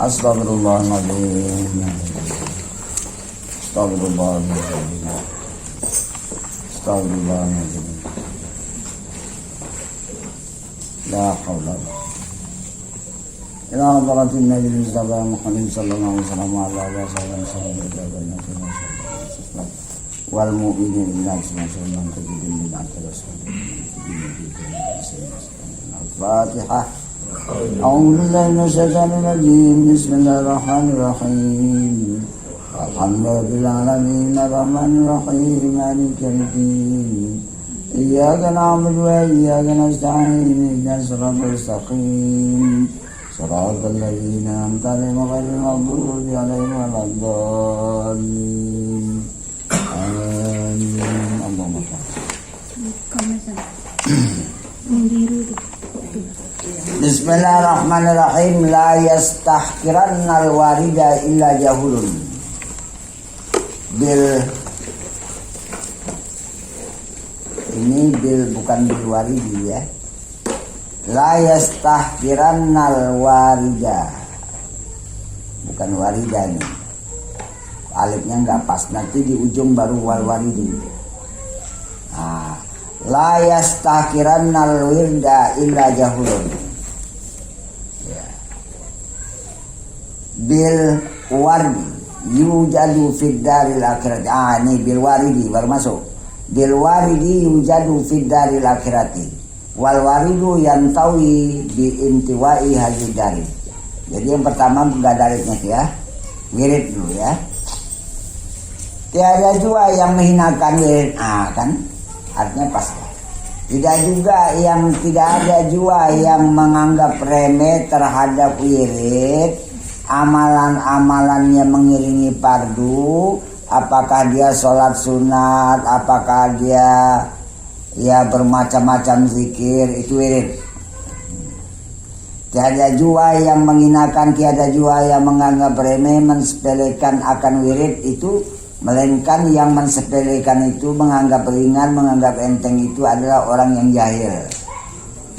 Astagfirullahaladzim. Astagfirullahaladzim. Astagfirullahaladzim. La haula. Ila hadratin Nabi Mustafa Muhammad sallallahu alaihi wasallam wa ala alihi wasallam wal mu'minin illa sallallahu alaihi wasallam. Al-Fatihah. A'udzu billahi minasyaitonir rajim. Bismillahirrahmanirrahim. Alhamdulillahi alamin arrahmanir rahim maliki yaumiddin. Iyyaka na'budu wa iyyaka nasta'in ihdinas siratal mustaqim. Shiratal ladzina an'amta 'alaihim ghairil maghdubi 'alaihim waladdallin. Amin. Allahumma Bismillahirrahmanirrahim. La yastahkirannal warida illa jahulun. Ini bukan bil waridi ya. La yastahkirannal warida. Bukan warida ini. Alifnya enggak pas. Nanti di ujung baru wal waridi. Nah, la yastahkirannal wirda illa jahulun. Ya. Bil wardi yujadu fid daril akhirati. Ini bil waridi baru masuk. Bil waridi yujadu fid daril akhirati. Wal waridu yantawi bi intiwai hadid dari. Jadi yang pertama enggak dalilnya ya. Wirid dulu ya. Tiada jua yang menghinakan wirid. Kan artinya pas. Tidak ada jua yang menganggap remeh terhadap wirid. Amalan-amalannya mengiringi fardu. Apakah dia sholat sunat, apakah dia bermacam-macam zikir, itu wirid. Tiada jua yang menghinakan, tiada jua yang menganggap remeh, mensepelekan akan wirid itu, melainkan yang mensepelekan itu, menganggap ringan, menganggap enteng itu adalah orang yang jahil.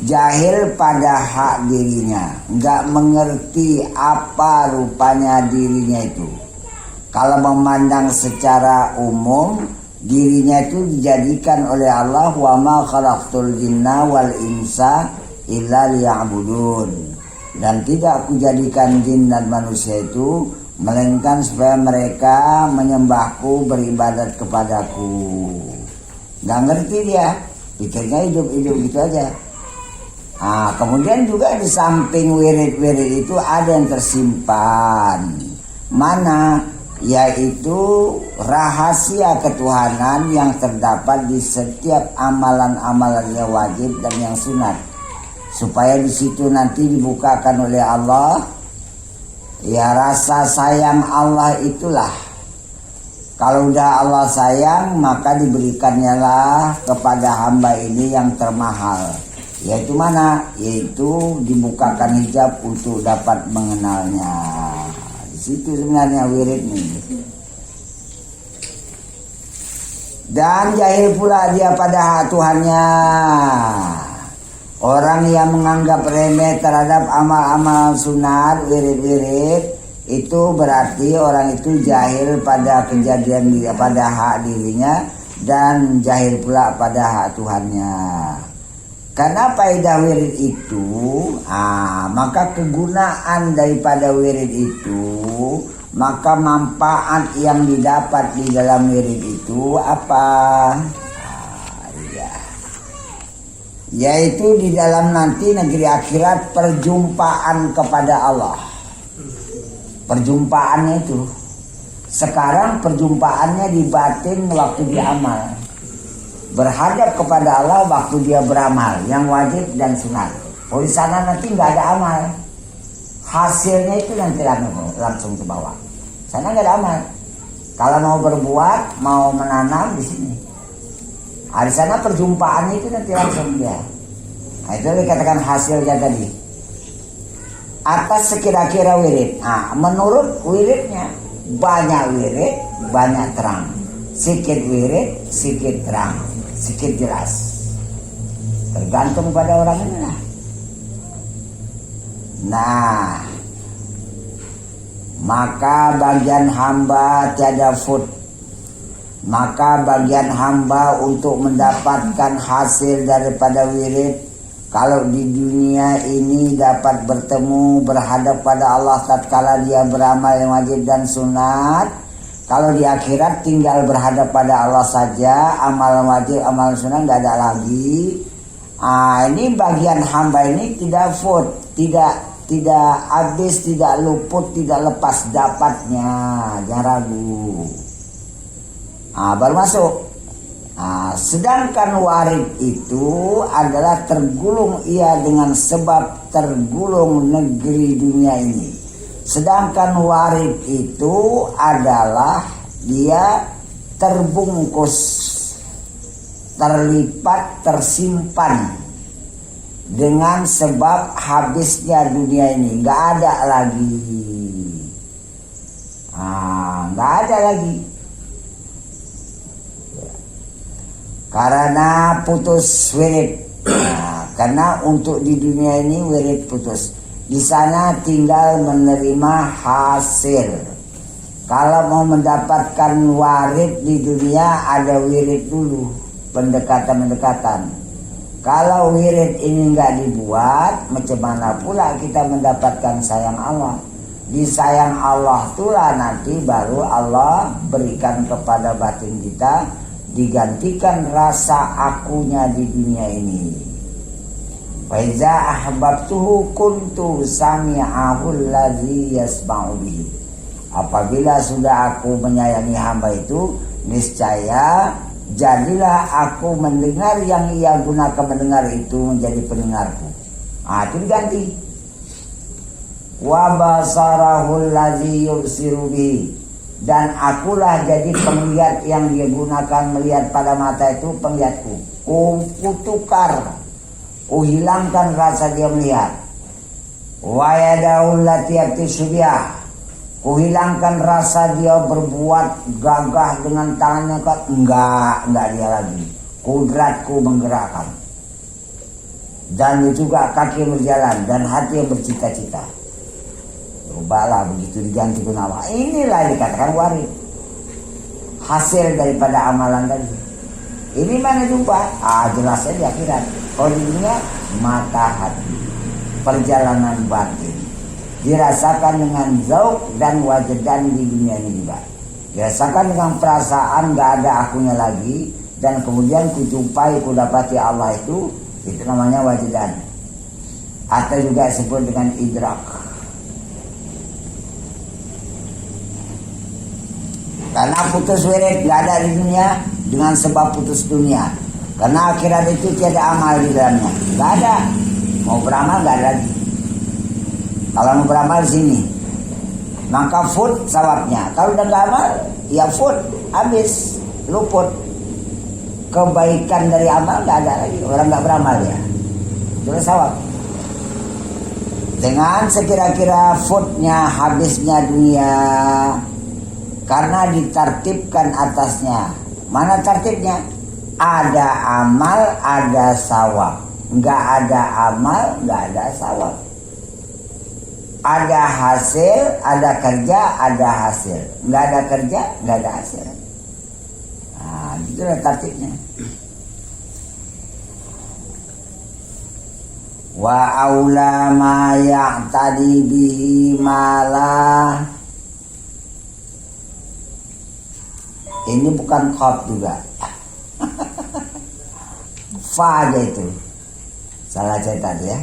Jahil pada hak dirinya, nggak mengerti apa rupanya dirinya itu. Kalau memandang secara umum, dirinya itu dijadikan oleh Allah, wa ma khalaqtul jinna wal insa illa liya'budun. Dan tidak aku jadikan jin dan manusia itu melainkan supaya mereka menyembahku, beribadat kepadaku. Nggak ngerti dia, pikirnya hidup-hidup gitu aja. Kemudian juga di samping wirid-wirid itu ada yang tersimpan. Mana? Yaitu rahasia ketuhanan yang terdapat di setiap amalan-amalan yang wajib dan yang sunat, supaya di situ nanti dibukakan oleh Allah. Ya, rasa sayang Allah itulah. Kalau udah Allah sayang, maka diberikannya lah kepada hamba ini yang termahal. Yaitu mana? Yaitu dibukakan hijab untuk dapat mengenalnya. Itu sebenarnya wirid nih. Dan jahil pula dia pada hak Tuhannya. Orang yang menganggap remeh terhadap amal-amal sunat, wirid-wirid, itu berarti orang itu jahil pada kejadian dia, pada hak dirinya, dan jahil pula pada hak Tuhannya. Karena faedah wirid itu, maka kegunaan daripada wirid itu, maka manfaat yang didapat di dalam wirid itu apa? Yaitu di dalam nanti negeri akhirat perjumpaan kepada Allah. Perjumpaannya itu. Sekarang perjumpaannya di batin waktu dia amal. Berhadap kepada Allah waktu dia beramal, yang wajib dan sunat. Di sana nanti nggak ada amal, hasilnya itu nanti langsung ke bawah. Sana nggak ada amal. Kalau mau berbuat, mau menanam di sini. Di sana perjumpaannya itu nanti langsung dia. Itu dikatakan hasilnya tadi. Atas sekira-kira wirid. Menurut wiridnya, banyak wirid, banyak terang. Sikit wirid, sikit terang. Sikit jelas. Tergantung pada orangnya. Nah, maka bagian hamba tiada food. Maka bagian hamba untuk mendapatkan hasil daripada wirid, kalau di dunia ini dapat bertemu berhadap pada Allah tatkala dia beramal yang wajib dan sunat. Kalau di akhirat tinggal berhadap pada Allah saja, amal wajib, amal sunat nggak ada lagi. Ini bagian hamba ini tidak food, tidak habis, tidak luput, tidak lepas dapatnya, jangan ragu. Baru masuk. Sedangkan warid itu adalah tergulung ia dengan sebab tergulung negeri dunia ini. Sedangkan warid itu adalah dia terbungkus, terlipat, tersimpan dengan sebab habisnya dunia ini, nggak ada lagi, nggak ada lagi. Karena putus wirid. Karena untuk di dunia ini wirid putus. Di sana tinggal menerima hasil. Kalau mau mendapatkan warid di dunia ada wirid dulu, pendekatan-pendekatan. Kalau wirid ini nggak dibuat, macam mana pula kita mendapatkan sayang Allah? Di sayang Allah itulah nanti baru Allah berikan kepada batin kita, digantikan rasa akunya di dunia ini. Wa iza ahbabtuhu kuntu sami'ahu allazi yasma'u bihi. Apabila sudah aku menyayangi hamba itu, niscaya jadilah aku mendengar yang ia gunakan mendengar itu menjadi pendengarku. Itu diganti. Wa basarahu allazi yubsiru bihi. Dan akulah jadi penglihat yang dia gunakan melihat pada mata itu penglihatku. Kutukar, hilangkan rasa dia melihat. Wa yadahu allati yabtisubiyah. Hilangkan rasa dia berbuat gagah dengan tangannya. Enggak dia lagi. Kudratku menggerakkan. Dan juga kaki yang berjalan dan hati yang bercita-cita. Cobalah begitu diganti gunawa. Inilah dikatakan warid, hasil daripada amalan tadi. Ini mana jumpa? Jelasnya di akhirat. Kalau di dunia mata hati, perjalanan batin dirasakan dengan zauk dan wajadan di dunia ini juga. Dirasakan dengan perasaan gak ada akunya lagi, dan kemudian kujumpai kudapati Allah itu namanya wajadan. Atau juga disebut dengan idrak. Karena putus wirid gak ada di dunia dengan sebab putus dunia. Karena akhirat itu tiada amal di dalamnya, gak ada. Mau beramal gak ada lagi. Kalau mau beramal di sini, maka food sawabnya. Kalau udah gak amal, ya food habis, luput. Kebaikan dari amal gak ada lagi. Orang gak beramal ya, itu sawab. Dengan sekira-kira foodnya habisnya dunia. Karena ditartibkan atasnya. Mana tartibnya? Ada amal, ada sawab. Enggak ada amal, enggak ada sawab. Ada hasil, ada kerja, ada hasil. Enggak ada kerja, enggak ada hasil. Itulah tartibnya. Wa aula ma ya'tadi bihi malah. Ini bukan khaf juga. Fa aja itu. Salah cetak ya.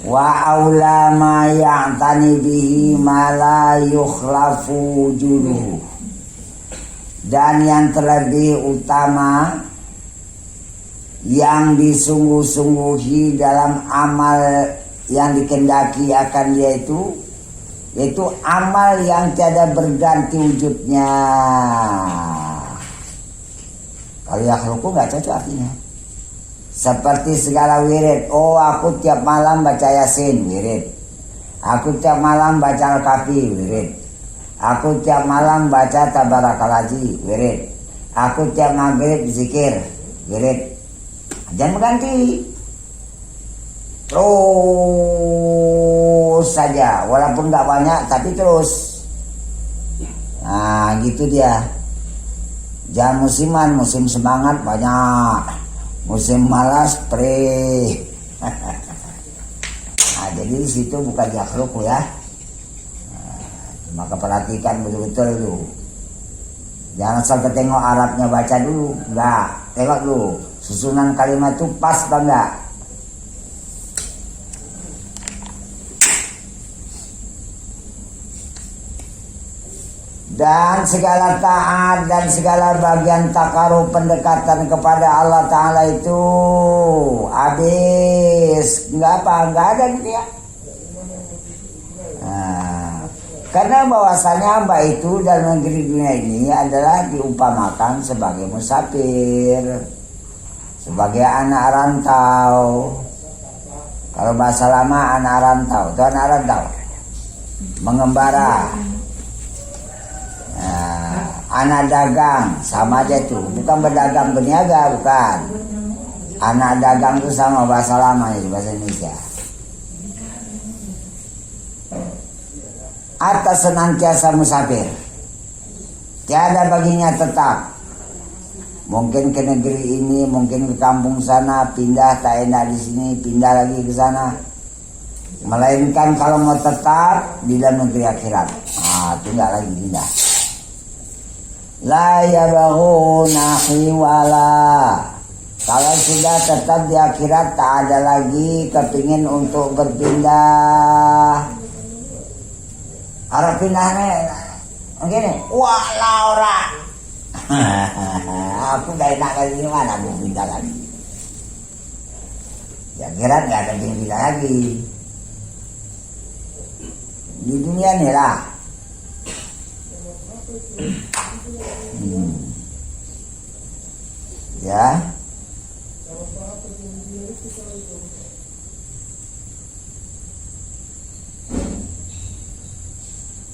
Wa aula ma ya'tani bihi ma la yukhlafu wujuduhu. Dan yang terlebih utama yang disungguh-sungguhi dalam amal yang dikendaki akan dia itu, yaitu amal yang tiada berganti wujudnya. Kalau yakhluqu nggak cocok artinya. Seperti segala wirid. Aku tiap malam baca Yasin, wirid. Aku tiap malam baca Al-Kahfi, wirid. Aku tiap malam baca Tabarakal Haji, wirid. Aku tiap maghrib zikir, wirid. Jangan berganti. Terus terus saja, walaupun nggak banyak tapi terus. Nah gitu dia. Jangan musiman, musim semangat banyak, musim malas pre. Nah jadi di situ bukan yakhluk ya. Maka perhatikan betul-betul dulu. Jangan sampai tengok Arabnya baca dulu, enggak. Tengok dulu susunan kalimat itu pas apa enggak. Dan segala taat dan segala bagian takarub pendekatan kepada Allah Ta'ala itu habis. Enggak ada dia. Nah, karena bahwasanya hamba itu dalam negeri dunia ini adalah diumpamakan sebagai musafir, sebagai anak rantau. Kalau bahasa lama anak rantau, itu anak rantau, mengembara. Nah, anak dagang sama aja tuh, bukan berdagang berniaga, bukan. Anak dagang itu sama bahasa lama ya, bahasa Indonesia. Atas senantiasa musafir, tiada baginya tetap. Mungkin ke negeri ini, mungkin ke kampung sana, pindah tak enak di sini, pindah lagi ke sana. Melainkan kalau mau tetap di dalam negeri akhirat, tidak lagi pindah. La yabghuna hiwala. Kalau sudah tetap di akhirat tak ada lagi kepingin untuk berpindah. Arab pindahnya begini, wala ora. Aku gak enak lagi gimana mau pindah lagi. Di akhirat gak ada yang pindah lagi. Di dunia nih lah. Ya.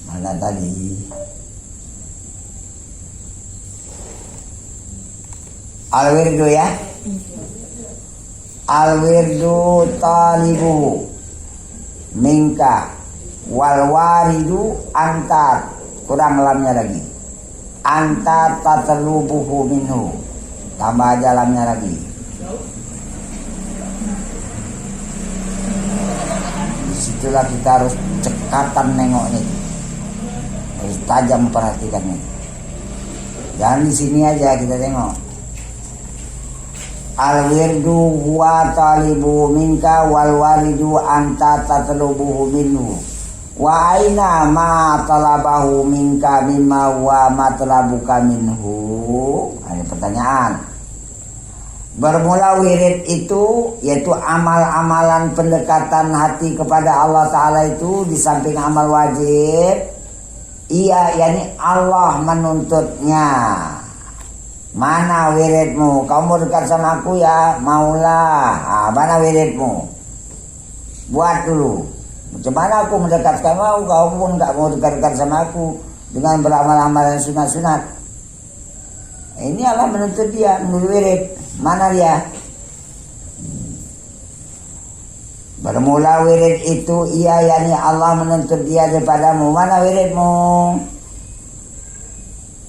Mana tadi? Al-wirdu ya. Al-wirdu talibuhu minka wal waridu antar, kurang lamnya lagi, antar tatlubuhu minhu, tambah aja lamnya lagi. Disitulah kita harus cekatan nengoknya, harus tajam perhatikannya. Jangan di sini aja kita tengok. Al-wirdu huwa talibu minka wal walidu anta tatlubuhu minhu. Wa aina ma talabahu minka mimma wa matlabuka minhu. Ada pertanyaan. Bermula wirid itu yaitu amal-amalan pendekatan hati kepada Allah Ta'ala itu di samping amal wajib. Iya, yakni Allah menuntutnya. Mana wiridmu? Kamu dekat sama aku ya, maulah. Mana wiridmu? Buat dulu. Macam mana aku mendekat sama kamu? Kau pun tak mau dekat-dekat sama aku dengan beramal-amal yang sunat-sunat. Ini Allah menuntut dia menurut wirid. Mana dia? Bermula wirid itu iya, yakni Allah menuntut dia daripadamu. Mana wiridmu?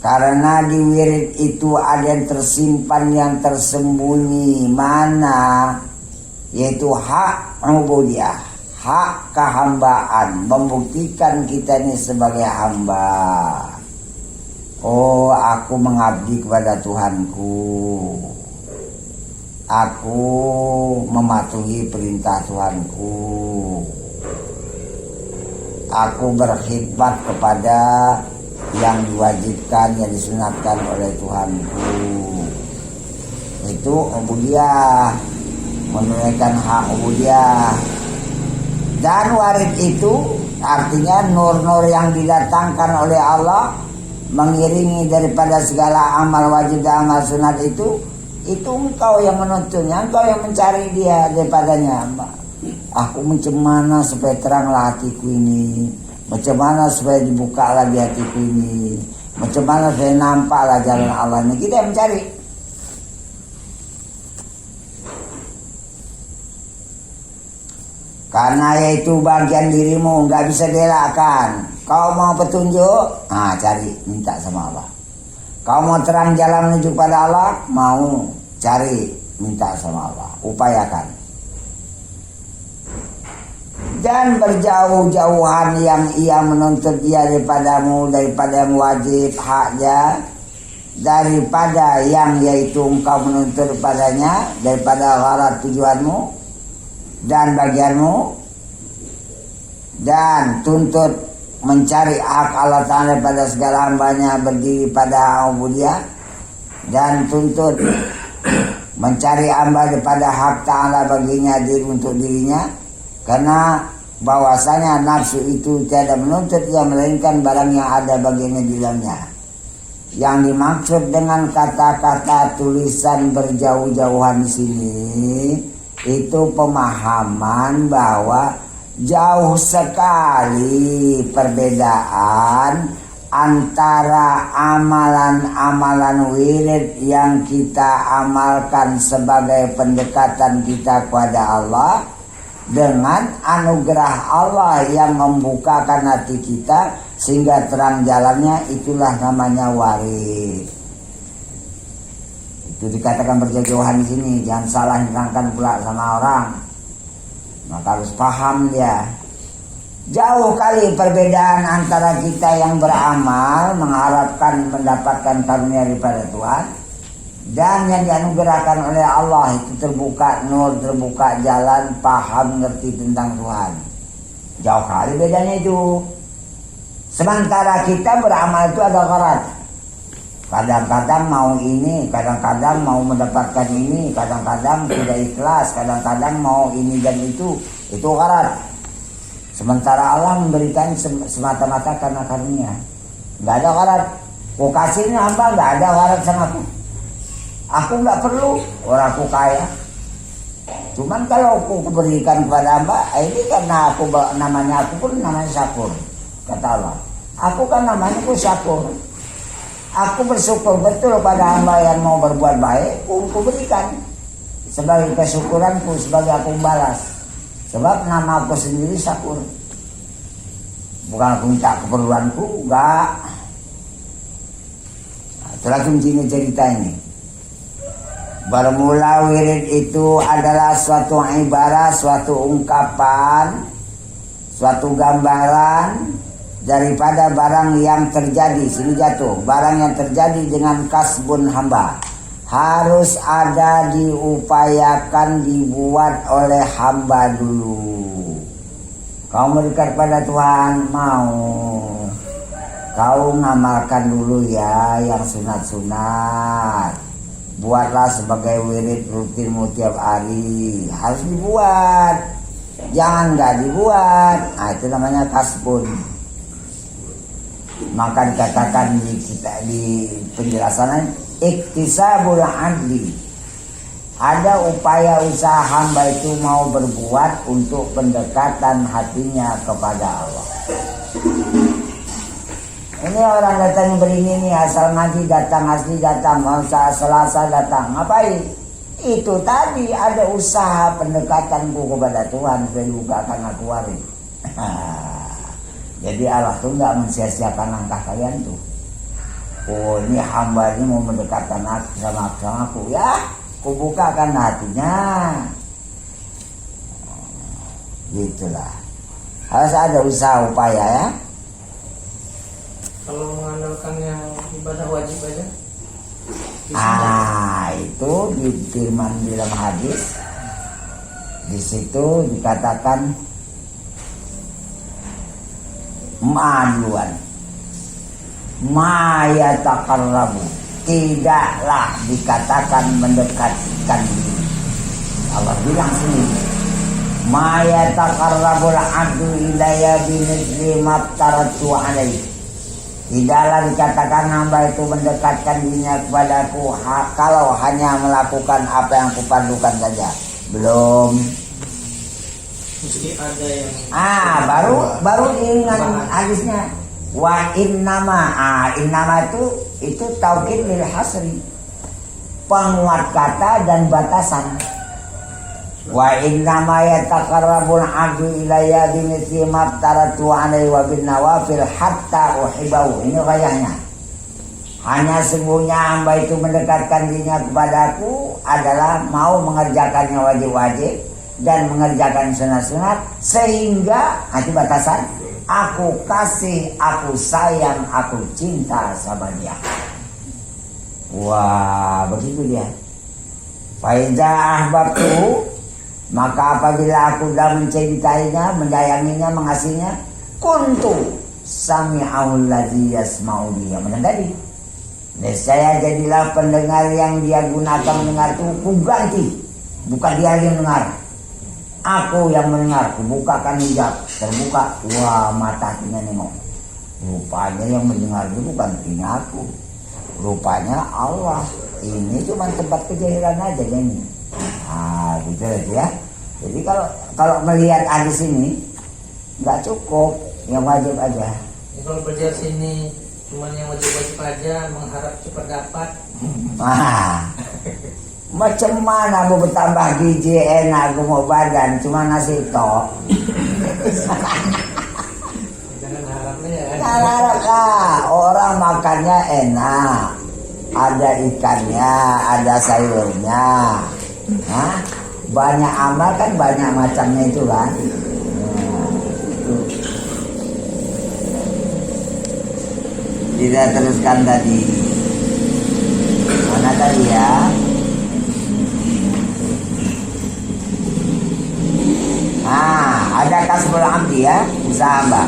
Karena di wirid itu ada yang tersimpan, yang tersembunyi. Mana? Yaitu hak ubudiyah, hak kehambaan, membuktikan kita ini sebagai hamba. Oh, aku mengabdi kepada Tuhanku, aku mematuhi perintah Tuhanku, aku berkhidmat kepada yang diwajibkan, yang disunatkan oleh Tuhanku. Itu ubudiyah, menunaikan hak ubudiyah. Dan warid itu artinya nur-nur yang didatangkan oleh Allah mengiringi daripada segala amal wajib dan amal sunat itu engkau yang menuntutnya, engkau yang mencari dia daripadanya. Aku macam mana supaya teranglah hatiku ini, macam mana supaya dibuka lagi hatiku ini, macam mana supaya nampaklah jalan Allah ini. Kita yang mencari. Karena yaitu bagian dirimu nggak bisa dielakkan. Kau mau petunjuk, cari, minta sama Allah. Kau mau terang jalan menuju pada Allah, mau cari, minta sama Allah. Upayakan. Dan berjauh-jauhan yang ia menuntut dia daripada yang wajib haknya, daripada yang yaitu engkau menuntut padanya, daripada gharat tujuanmu dan bagianmu, dan tuntut mencari hak Allah Ta'ala pada segala hambanya berdiri pada ubudiyah, dan tuntut mencari hamba daripada hak Ta'ala baginya diri untuk dirinya, karena bahwasanya nafsu itu tiada menuntut ia melainkan barang yang ada baginya di dalamnya. Yang dimaksud dengan kata-kata tulisan berjauh-jauhan di sini itu pemahaman bahwa jauh sekali perbedaan antara amalan-amalan wirid yang kita amalkan sebagai pendekatan kita kepada Allah dengan anugerah Allah yang membukakan hati kita sehingga terang jalannya, itulah namanya warid. Itu dikatakan berjauh-jauhan di sini, jangan salah nerangkan pula sama orang. Maka harus paham dia. Jauh kali perbedaan antara kita yang beramal mengharapkan mendapatkan karunia daripada Tuhan dan yang dianugerahkan oleh Allah itu terbuka nur, terbuka jalan, paham, ngerti tentang Tuhan. Jauh kali bedanya itu. Sementara kita beramal itu ada gharat. Kadang-kadang mau ini, kadang-kadang mau mendapatkan ini, kadang-kadang tidak ikhlas, kadang-kadang mau ini dan itu gharat. Sementara Allah memberikan semata-mata karena karunia. Gak ada gharat. Kau kasihnya hamba, gak ada gharat sama aku. Aku gak perlu, orang aku kaya. Cuman kalau aku berikan kepada hamba, ini karena aku namanya aku pun namanya syakur. Kata Allah, aku kan namanya aku syakur. Aku bersyukur betul pada hamba yang mau berbuat baik, aku berikan sebagai kesyukuranku, sebagai aku balas. Sebab nama aku sendiri syakur. Bukan aku minta keperluanku, enggak. Nah, itulah kuncinya cerita ini. Bermula wirid itu adalah suatu ibarat, suatu ungkapan, suatu gambaran daripada barang yang terjadi. Sini jatuh, barang yang terjadi dengan kasbun hamba harus ada, diupayakan, dibuat oleh hamba dulu. Kau mendekat pada Tuhan, mau kau ngamalkan dulu ya yang sunat-sunat. Buatlah sebagai wirid rutinmu tiap hari. Harus dibuat, jangan gak dibuat. Nah, itu namanya kasbun. Maka dikatakan di penjelasan iktisabul adli. Ada upaya usaha hamba itu mau berbuat untuk pendekatan hatinya kepada Allah. Ini orang datang berini nih, asal ngaji datang, asli datang, selasa datang. Ngapain? Itu tadi ada usaha pendekatanku kepada Tuhan supaya dibukakan aku waris. Jadi Allah tuh nggak mensia-siakan langkah kalian tuh. Oh, ini hamba ini mau mendekatkan sama aku ya, aku bukakan hatinya. Gitulah. Harus ada usaha upaya ya. Kalau mengandalkan yang ibadah wajib aja. Itu di firman di dalam hadis. Di situ dikatakan ma'aduan ma'yataqarrabu, tidaklah dikatakan mendekatkan diri. Allah bilang sini ma'yataqarrabul abdu ilayya bimithli maftaratu alaihi. Tidaklah dikatakan hamba itu mendekatkan dirinya kepadaku kalau hanya melakukan apa yang kupandukan saja. Belum. Mesti ada yang baru diingat hadisnya. Wa innama. Innama itu taukid lil hasri. Penguat kata dan batasan. Wa inna ma yataqarrabul 'abdu ilayya bimithli ma taratu 'alaihi wa bin nawafil hatta uhibbahu. Ini kayaknya. Hanya sungguhnya hamba itu mendekatkan dirinya kepadaku adalah mau mengerjakannya wajib-wajib dan mengerjakan sunat-sunat sehingga itu batasan aku kasih, aku sayang, aku cinta sama dia. Wah, begitu dia. Faiza ahbabtu, maka apabila aku sudah mencintainya, menyayanginya, mengasihinya, kuntu sami'ahul ladzi yasma'u bihi. Mendengar. Saya jadilah pendengar yang dia gunakan mendengar itu, ku ganti. Bukan dia yang mendengar, aku yang mendengar. Kubukakan hijab, terbuka. Wah, mata hatinya nengok. Rupanya yang mendengar itu bukan telingaku, rupanya Allah. Ini cuma tempat kejahilan aja ini. Ah, gitu ya. Jadi kalau melihat hadis ini nggak cukup, yang wajib aja. Ya, kalau belajar sini cuman yang wajib-wajib aja, mengharap cepat dapat. Macam mana mau bertambah gizi enak, gue mau badan cuma nasi tok. Jangan harapnya ya. Harap lah, orang makannya enak, ada ikannya, ada sayurnya. Hah? Banyak amal kan banyak macamnya itu kan. Kita teruskan tadi. Mana tadi ya? Ada kasbul abdi ya, usaha hamba.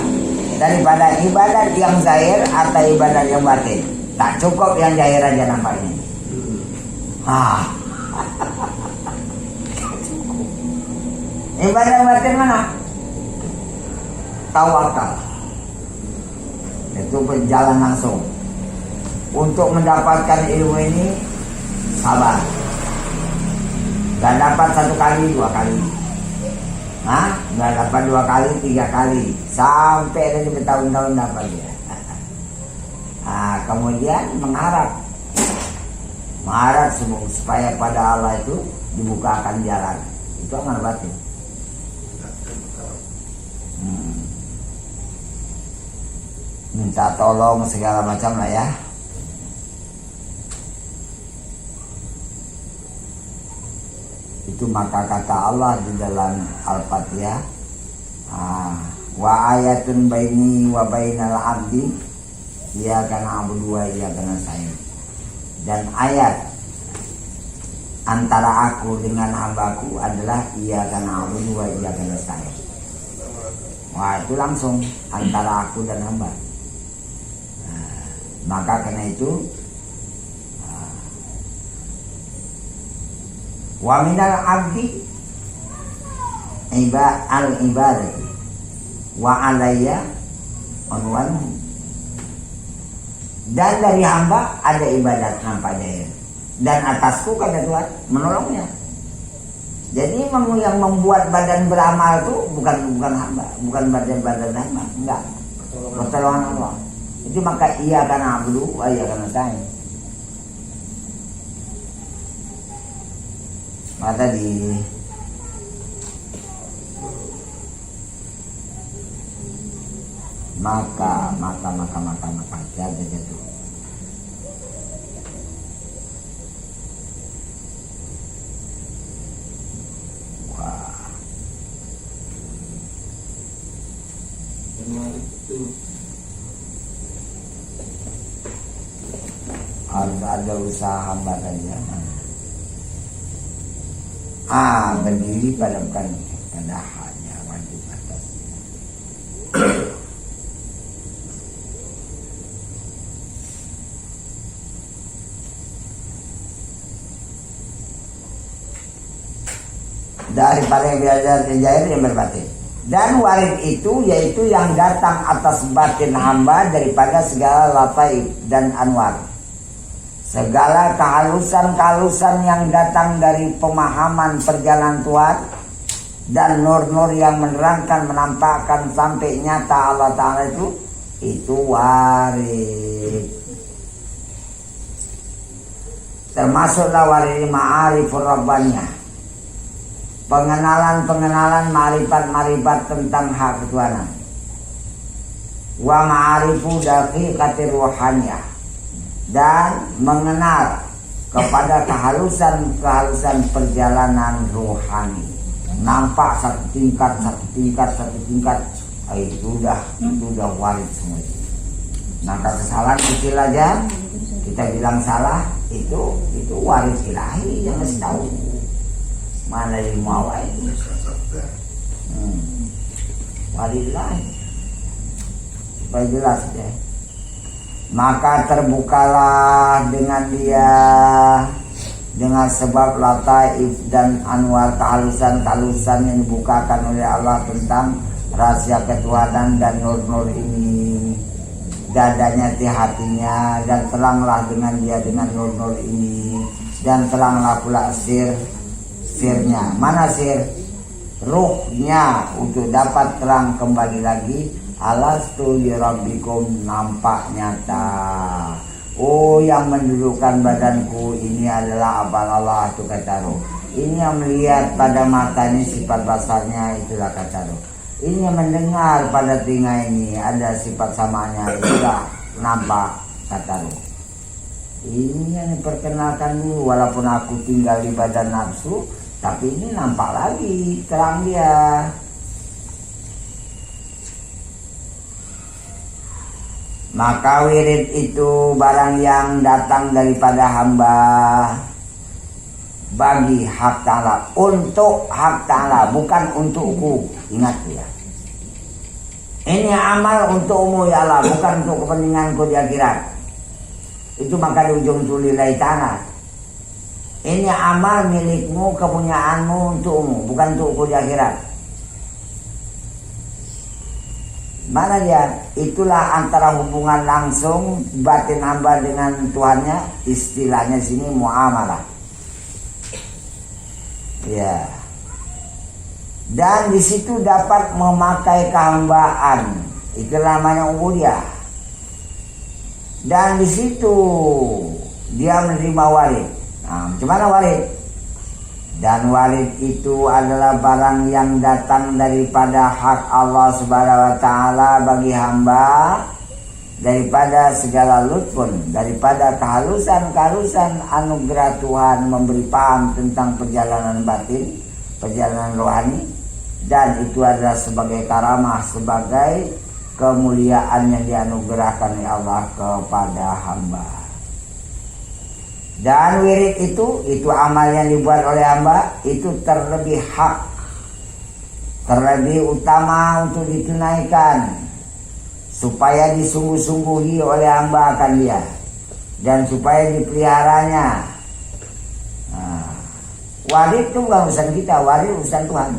Daripada ibadat yang zahir atau ibadat yang batin. Tak cukup yang zahir aja nampaknya. Ibadat yang batin mana? Tawakal. Itu berjalan langsung. Untuk mendapatkan ilmu ini sabar. Gak dapat 1 kali 2 kali. Gak dapat 2 kali 3 kali. Sampai nanti bertahun-tahun dapat dia. Kemudian mengharap supaya pada Allah itu dibukakan jalan. Itu amal batin. Minta tolong segala macam lah ya. Itu maka kata Allah di dalam Al-Fatihah, wa ayatun baini wa bainal abdi iyyaka na'budu wa iyyaka nasta'in. Dan ayat antara aku dengan hambaku adalah iyyaka na'budu wa iyyaka nasta'in. Wah, itu langsung antara aku dan hamba. Maka karena itu wa minal abdi al-ibadah wa alayya unwan. Dan dari hamba ada ibadat nampaknya, dan atasku kata Tuhan menolongnya. Jadi yang membuat badan beramal itu bukan hamba, bukan badan hamba, enggak. Pertolongan Allah. Itu maka iya karena abdu, iya karena saya. Maka tadi maka jaga jatuh. Wah. Memang itu ada usaha hamba saja. Berdiri pada bukan pada hanya wajib atas. Daripada yang belajar jair yang berbatin. Dan warid itu yaitu yang datang atas batin hamba daripada segala lataif dan anwar. Segala kehalusan-kehalusan yang datang dari pemahaman perjalanan Tuhan dan nur-nur yang menerangkan, menampakkan sampai nyata Allah Ta'ala itu warid. Termasuklah warid ma'arifur rabbaniyah, pengenalan marifat tentang hak ketuhanan. Wa ma'arifu daqiqatir ruhaniyah, dan mengenal kepada kehalusan perjalanan rohani. Nampak satu tingkat, itu udah waris semua. Maka kesalahan kecil aja kita bilang salah, itu waris ilahi yang mesti tahu. Mana ilmu awal itu? Walillahi. Supaya jelas ya. Maka terbukalah dengan dia, dengan sebab lataif dan anwar kehalusan yang dibukakan oleh Allah tentang rahasia ketuhanan dan nur-nur ini. Dadanya di hatinya, dan teranglah dengan dia dengan nur-nur ini, dan teranglah pula sirnya. Mana sir? Ruhnya, untuk dapat terang kembali lagi. Alastu li rabbikum, nampak nyata. Oh, yang mendudukkan badanku ini adalah Allah, itu kata roh. Ini yang melihat pada mata ini sifat basarnya, itulah kata roh. Ini yang mendengar pada telinga ini ada sifat samanya, itulah nampak kata roh. Ini yang diperkenalkan dulu, walaupun aku tinggal di badan nafsu, tapi ini nampak lagi, terang dia. Maka wirid itu barang yang datang daripada hamba bagi hak ta'ala, untuk hak ta'ala, bukan untukku. Ingat ya, ini amal untukmu ya Allah, bukan untuk kepentinganku di akhirat. Itu maka di ujung tulillahi ta'ala. Ini amal milikmu, kepunyaanmu, untukmu, bukan untukku di akhirat. Mana dia? Itulah antara hubungan langsung batin hamba dengan Tuhannya. Istilahnya sini muamalah. Ya. Dan di situ dapat memakai kehambaan. Itu namanya ubudiyah. Dan di situ dia menerima warid. Nah, macam mana warid? Dan warid itu adalah barang yang datang daripada hak Allah Subhanahu wa Ta'ala bagi hamba, daripada segala lutfun, daripada kehalusan anugerah Tuhan memberi paham tentang perjalanan batin, perjalanan rohani. Dan itu adalah sebagai karamah, sebagai kemuliaan yang dianugerahkan oleh Allah kepada hamba. Dan wirid itu amal yang dibuat oleh hamba, itu terlebih hak, terlebih utama untuk ditunaikan, supaya disungguh-sungguhi oleh hamba akan dia, dan supaya dipeliharanya. Nah, warid itu bukan urusan kita, warid urusan Tuhan.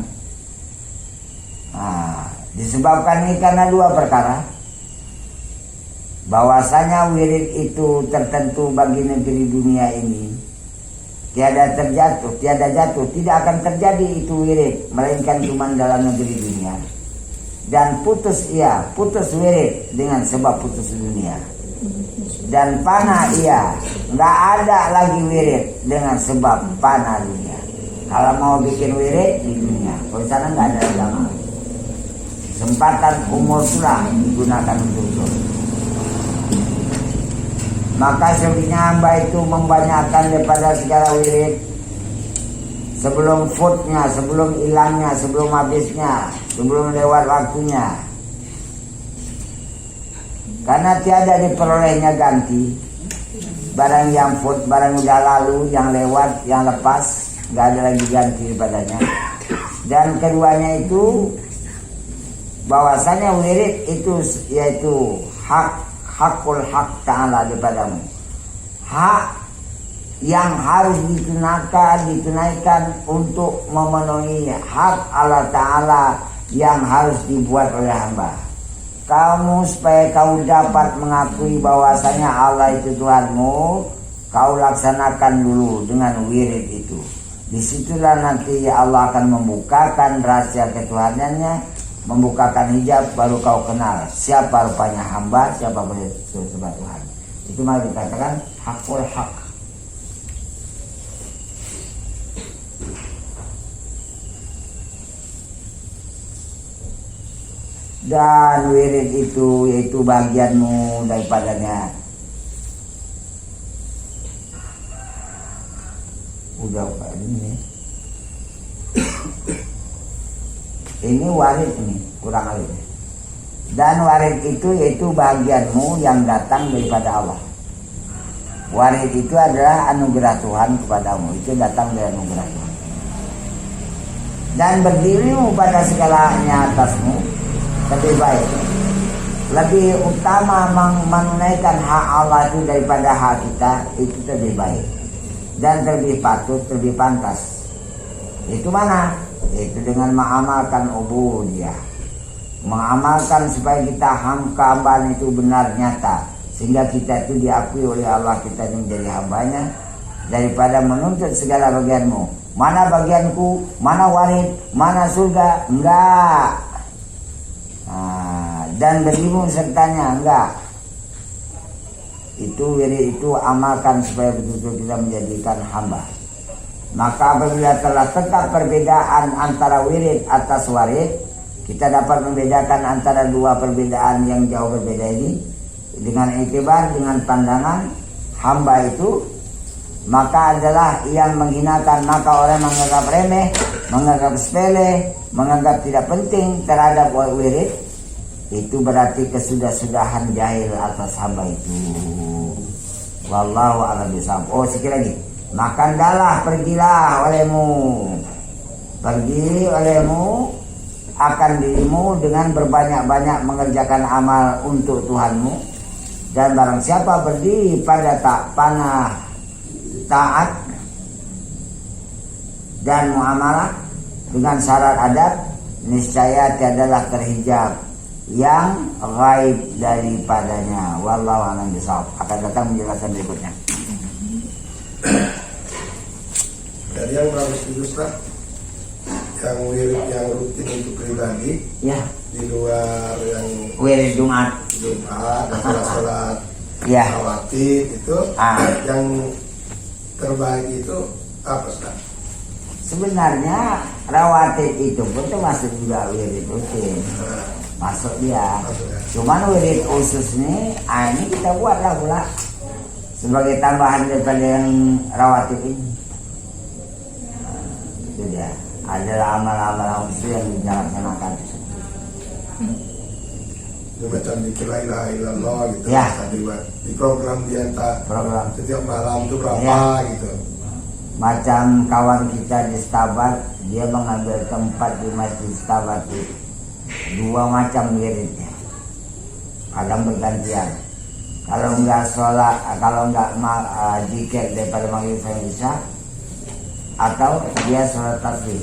Nah, disebabkan ini karena dua perkara. Bahwasanya wirid itu tertentu bagi negeri dunia ini, tiada jatuh, tidak akan terjadi itu wirid, melainkan cuma dalam negeri dunia. Dan putus wirid dengan sebab putus dunia. Dan panah nggak ada lagi wirid dengan sebab panah dunia. Kalau mau bikin wirid di dunia, kalau sana nggak ada agama. Kesempatan umur pula digunakan untuk itu. Maka sebenarnya hamba itu membanyakan daripada segala wirid, sebelum foodnya, sebelum hilangnya, sebelum habisnya, sebelum lewat waktunya. Karena tiada diperolehnya ganti. Barang yang food, barang udah lalu, yang lewat, yang lepas, gak ada lagi ganti padanya. Dan keduanya itu, bahwasanya wirid itu yaitu hakul hak ta'ala daripada-Mu. Hak yang harus ditunaikan untuk memenuhi hak Allah Ta'ala yang harus dibuat oleh hamba. Kamu supaya kau dapat mengakui bahwasanya Allah itu Tuhanmu, kau laksanakan dulu dengan wirid itu. Disitulah nanti Allah akan membukakan rahasia ketuhanannya, membukakan hijab, baru kau kenal siapa rupanya hamba, siapa boleh sebab Tuhan. Itu malah dikatakan hakul hak. Dan wirid itu yaitu bagianmu daripadanya. Udah Pak ini. Ini warid ini kurang alim. Dan warid itu yaitu bagianmu yang datang daripada Allah. Warid itu adalah anugerah Tuhan kepadamu. Itu datang dari anugerah Tuhan. Dan berdirimu pada segalanya atasmu lebih baik. Lebih utama menunaikan hak Allah itu daripada hak kita. Itu lebih baik. Dan lebih patut, lebih pantas. Itu mana? Itu dengan mengamalkan ubudiyah. Mengamalkan supaya kita hambaan itu benar nyata. Sehingga kita itu diakui oleh Allah, kita menjadi hambanya. Daripada menuntut segala bagianmu. Mana bagianku, mana warid, mana surga. Enggak. Dan berimu sertanya. Enggak. Itu wirid itu amalkan supaya betul-betul kita menjadikan hamba. Maka apabila telah tetap perbedaan antara wirid atas warid, kita dapat membedakan antara dua perbedaan yang jauh berbeda ini dengan iktibar, dengan pandangan hamba itu, maka adalah yang menghinakan. Maka orang menganggap remeh, menganggap sepele, menganggap tidak penting terhadap wirid, itu berarti kesudah-sudahan jahil atas hamba itu. Wallahu a'lam bishawab. Oh, sekali lagi. Makanlah, pergilah olehmu. Pergi olehmu akan dirimu dengan berbanyak-banyak mengerjakan amal untuk Tuhanmu. Dan barang siapa berdiri pada panah taat dan muamalah dengan syarat adab, niscaya tiadalah terhijab yang gaib daripadanya. Wallahu a'lam bishawab. Akan datang penjelasan berikutnya. Dari yang bagus itu Ustaz, yang wirid yang rutin untuk pribadi, Ya, di luar yang wirid Jumat. sholat Ya. rawatib itu, yang terbaik itu apa Ustaz? Sebenarnya rawatib itu pun termasuk juga wirid rutin. Masuk dia. Cuman wirid khusus ini kita buatlah pula sebagai tambahan daripada yang rawatib ini. Itu dia. Adalah amal-amal khusus yang dilaksanakan. Itu macam dikir la ilaha illallah gitu. Ya. Di program dia Program. setiap malam itu berapa Ya. gitu. Macam kawan kita di Stabat, dia mengambil tempat di Masjid Stabat itu. 2 macam wiridnya. Kadang bergantian. Kalau enggak sholat, kalau enggak zikir daripada maghrib sampai isya, atau dia sholat tasbih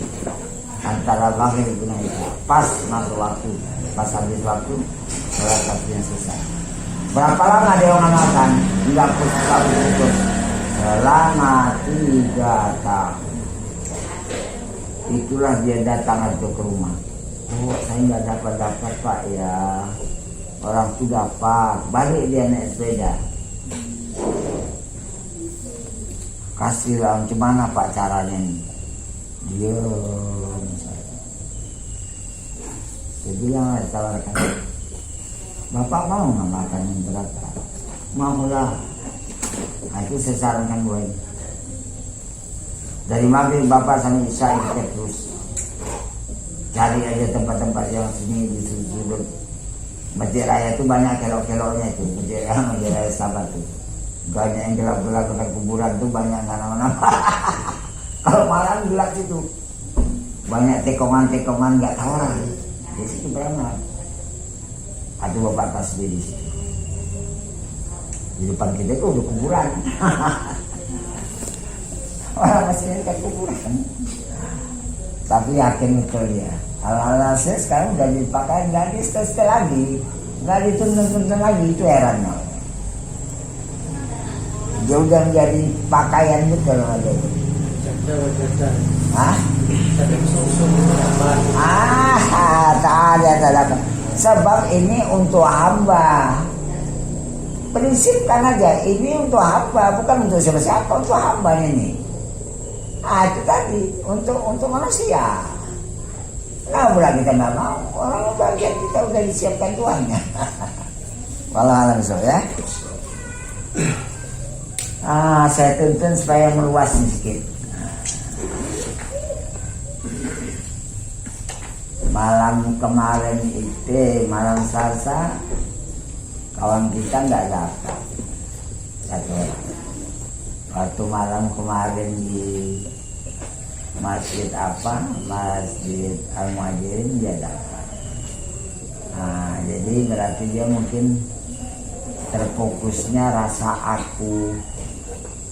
antara maghrib dengan isya, pas masuk waktu, pas habis waktu sholat tasbihnya selesai. Berapa lama dia mengamalkan? Enggak putus selama 3 tahun. Itulah dia datang ke rumah. Oh, saya nggak dapat Pak ya. Orang itu dapat. Balik dia naik sepeda. Kasih lah, gimana Pak caranya ini? Diam saya. Dia bilang, tawarkan, Bapak mau nggak makan yang berat? Mau lah. Nah, itu saya sarankan gue. Dari maghrib Bapak sampai isya kita terus cari aja tempat-tempat yang sini di sudut Masjid Raya itu banyak kelok-keloknya itu. Masjid Raya Sabat itu banyak yang gelap-gelap dekat kuburan tuh, banyak nggak nama-nama. Kalau malam gelap situ banyak tekongan-tekongan nggak tahu orang. Di situ berangan. Ada Bapak tasbih di situ. Di depan kita itu udah kuburan. Orang masih dekat kuburan. Tapi yakin betul ya. Alhasil sekarang udah dipakai, nggak di-setel lagi, nggak dituntun lagi. Itu herannya. Dia udah menjadi pakaian betul aja. Jajan. Hah? Tapi susu tambah. Tak ada. Sebab ini untuk hamba. Prinsipkan aja, ini untuk hamba, bukan untuk siapa-siapa, untuk hamba ini. Itu tadi untuk manusia. Kenapa pula kita nggak mau? Orang bagian kita udah disiapkan Tuhannya. Walau alam ya. Saya tuntun supaya meluas sedikit. Malam kemarin itu, malam Selasa, kawan kita nggak dapat satu orang. Waktu malam kemarin di masjid Masjid Al-Muhajirin dia dapat. Jadi berarti dia mungkin terfokusnya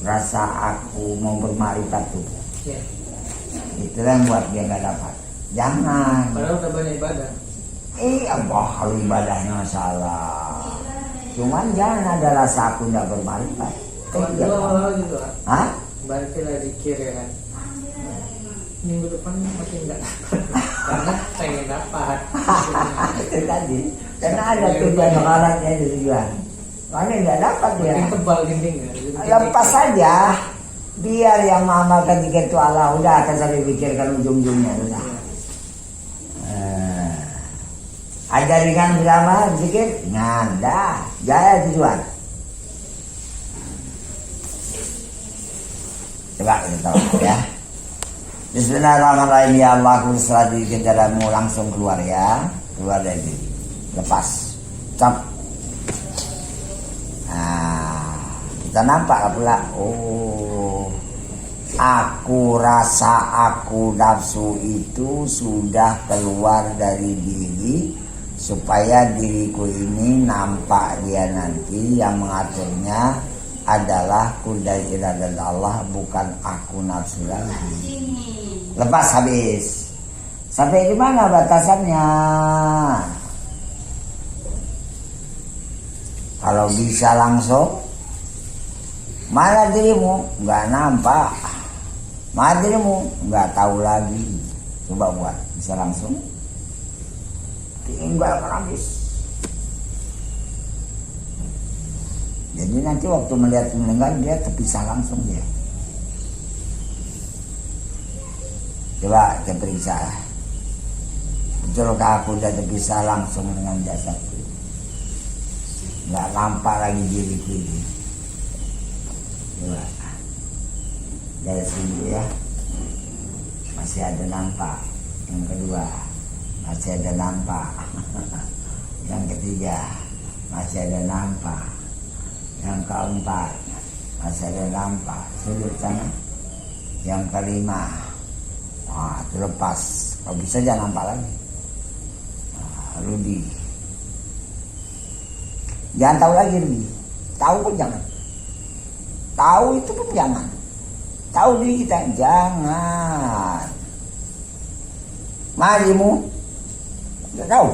rasa aku mau bermakrifat tuh. Ya. Itulah yang buat dia nggak dapat. Jangan. Padahal udah banyak ibadah. Allah, kalau ibadahnya masalah. Cuman jangan ada rasa aku nggak bermakrifat. Kalau awal gitu kan. Hah? Berarti lah dikir ya kan. Minggu depan makin nggak dapat. Karena pengen dapat. Itu tadi. Karena ada tujuan syaratnya itu tujuan. Makanya nggak dapat ya. Makin tebal dinding ya. Lepas saja. Biar yang mengamalkan tiga itu Allah udah akan sampai pikirkan ujung-ujungnya udah. Ajar ringan bersama sedikit, dah jaya tujuan. Coba kita tahu ya. Bismillahirrahmanirrahim. Ya Allah, setelah diri kita mau langsung keluar ya, keluar dari diri, lepas, cap. Kita nampak pula. Aku rasa aku nafsu itu sudah keluar dari diri, supaya diriku ini nampak dia nanti yang mengaturnya adalah kudai iradat Allah, bukan aku nafsu lagi. Lepas habis. Sampai di mana batasannya? Kalau bisa langsung, mana dirimu? Nggak nampak. Mana dirimu? Nggak tahu lagi. Coba buat, bisa langsung? Tinggal habis. Jadi nanti waktu melihat mendengar dia terpisah langsung dia. Coba kita periksa. Betulkah aku sudah terpisah langsung dengan jasadku? Nggak nampak lagi diriku ini. Coba dari sini ya, masih ada nampak. Yang kedua masih ada nampak. Yang ketiga masih ada nampak. Yang keempat masih ada nampak. Sudut sana. Yang kelima terlepas. Kalau bisa jangan nampak lagi. Rudi, jangan tahu lagi Rudi. Tahu pun jangan. Tahu itu pun jangan. Tahu diri kita jangan. Marimu tidak tahu.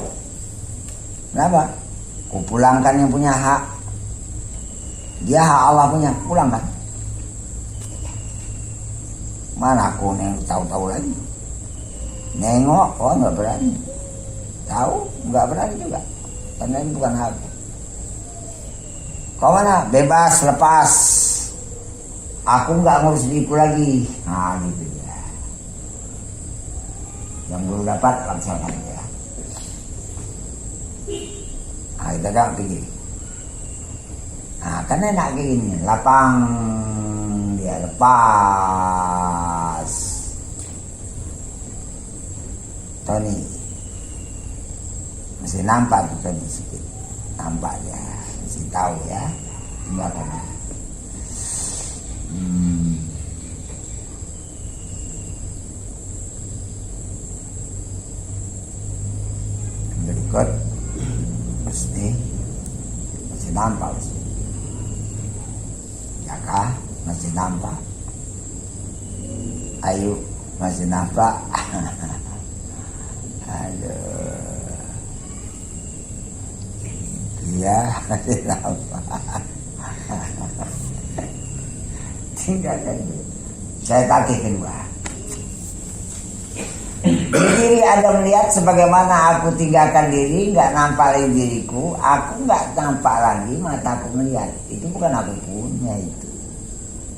Kenapa? Ku pulangkan yang punya hak. Dia hak Allah punya, pulangkan. Mana aku yang tahu-tahu lagi? Nengok, nggak berani. Tahu, nggak berani juga. Karena ini bukan hak. Kau mana? Bebas, lepas. Aku nggak ngurus diriku lagi. Gitu ya. Yang belum dapat laksanakan ya. Kita dah pergi. Kan enak kayak gini, lapang dia, lepas. Tony masih nampak tuh Tony sedikit, nampak dia, masih tahu ya, enggak kan? Berikut pasti masih nampak pasti. Jaka masih nampak. Ayu masih nampak. Aduh. Dia masih nampak. Tinggal lagi. Saya kaki kedua. Diri ada melihat sebagaimana aku tinggalkan diri, nggak nampak lagi diriku. Aku nggak nampak lagi, mataku melihat. Itu bukan aku punya itu.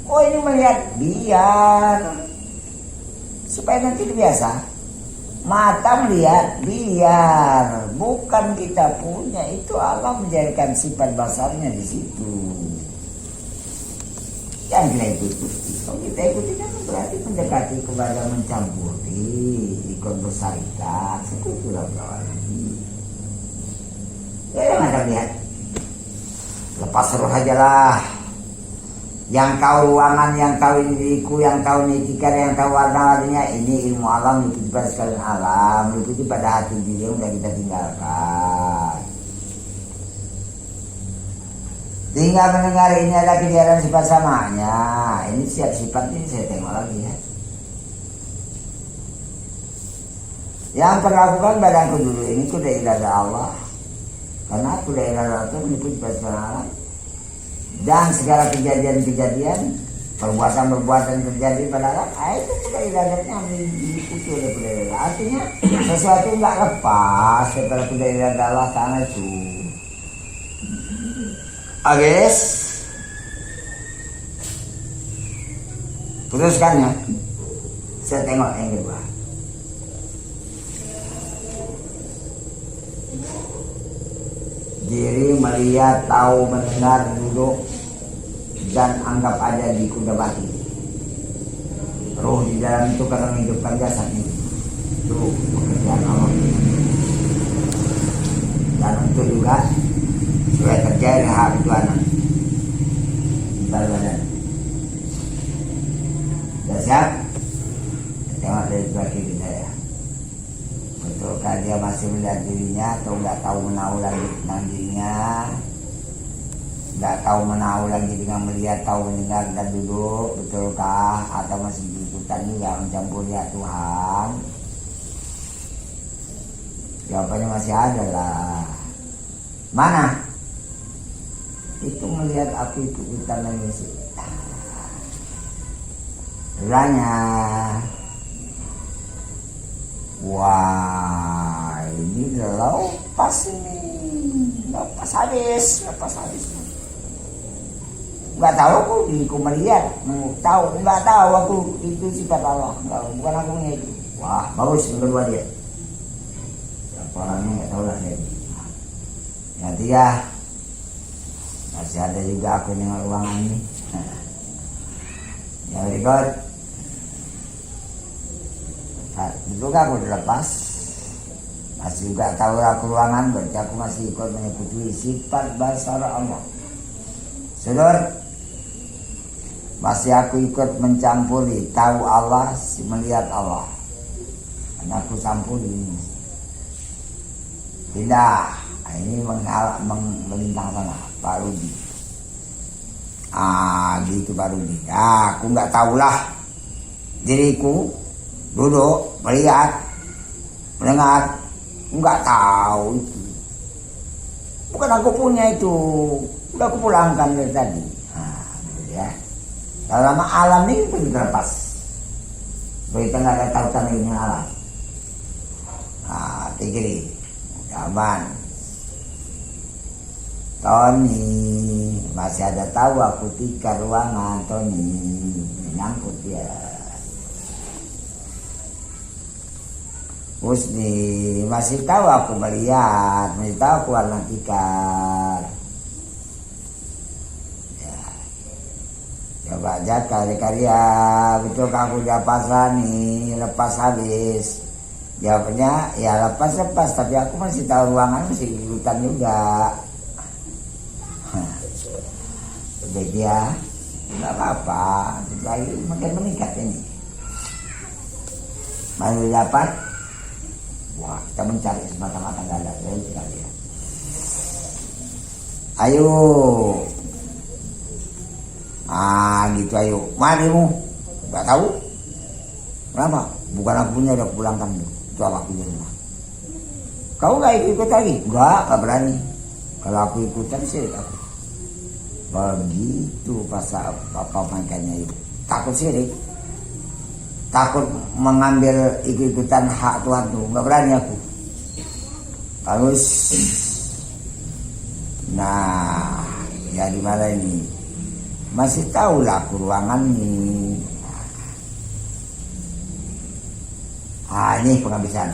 Oh ini melihat, biar supaya nanti biasa. Mata melihat biar, bukan kita punya. Itu Allah menjadikan sifat basarnya di situ. Yang kita ikuti. Kalau kita ikuti kan berarti mendekati kepada mencampuri, ikut bersarikat, sekutulah lagi. Ya mata lihat. Lepas roh aja lah. Yang tahu ruangan, yang tahu diriku, yang tahu nitikar, yang tahu warna-warninya, ini ilmu alam, meliputi pada sekalian alam, meliputi pada hati diri yang sudah kita tinggalkan. Tinggal mendengar ini adalah kejadian sifat samanya. Ini siap sifat ini saya tengok lagi ya. Yang perlakukan badanku dulu ini kuda iradah Allah. Karena kuda iradah Allah itu meliputi pada sekalian alam. Dan segala kejadian-kejadian, perbuatan-perbuatan terjadi pada alam, itu sudah iradahnya diikuti oleh kuda iradah. Artinya sesuatu nggak lepas setelah kuda iradah Allah karena itu. Guys, teruskan ya. Saya tengok yang kedua. Diri melihat, tahu, mendengar, duduk dan anggap ada di kuda mati. Roh di dalam itu karena menghidupkan jasad ini. Itu pekerjaan Allah. Dan untuk juga supaya terjadi hak itu anak. Bentar badan. Sudah siap? Tengok dari sebelah kiri saya. Betulkah dia masih melihat dirinya atau nggak tahu menahu lagi tentang dirinya? Nggak tahu menahu lagi dengan melihat, tahu mendengar dan duduk? Betulkah? Atau masih diikutan juga mencampuri ya Tuhan? Jawabannya masih ada lah. Mana? Itu melihat api ikutan lagi sih. Ranya. Wah, ini lepas ini, lepas habis. Nggak tahu aku, aku melihat, nggak tahu aku itu sifat Allah, bukan aku itu. Wah, bagus yang kedua dia. Orangnya nggak tahu lah dia. Yang tiga, masih ada juga aku yang ruangan ini. Yang berikut. Itu kan aku udah lepas. Masih juga tahu aku ruangan, berarti aku masih ikut mengikuti sifat basar Allah. Saudara, masih aku ikut mencampuri, tahu Allah, melihat Allah. Karena aku campuri. Tidak, ini melintang sana, Pak Rudi. Gitu Pak Rudi. Aku nggak tahulah diriku. Duduk, melihat, mendengar, nggak tahu itu. Bukan aku punya itu, udah aku pulangkan dari tadi. Ya. Dalam alam ini pun terlepas. Kita nggak ada tautan dengan alam. Pikiri, aman. Tony, masih ada tahu aku tikar ruangan Tony, nyangkut ya. Husni, masih tahu aku melihat, masih tahu aku warna tikar. Ya. Coba aja karya-karya, betul aku lepasan nih, lepas habis. Jawabnya, ya lepas, tapi aku masih tahu ruangan, masih ikutan juga. Jadi ya, nggak apa-apa, lagi makin meningkat ini. Baru dapat. Wah, kita mencari semata-mata nggak ada sekali ya. Ayo, gitu ayo. Marimu, nggak tahu? Kenapa? Bukan aku punya, udah pulangkan itu apa punya rumah. Kau nggak ikut lagi? Nggak berani. Kalau aku ikutan sih aku. Begitu pas apa makanya itu. Takut sirik. Takut mengambil ikut-ikutan hak Tuhan tuh, nggak berani aku. Terus, nah, ya di mana ini? Masih tahu lah aku ruangan ini. Ini penghabisan.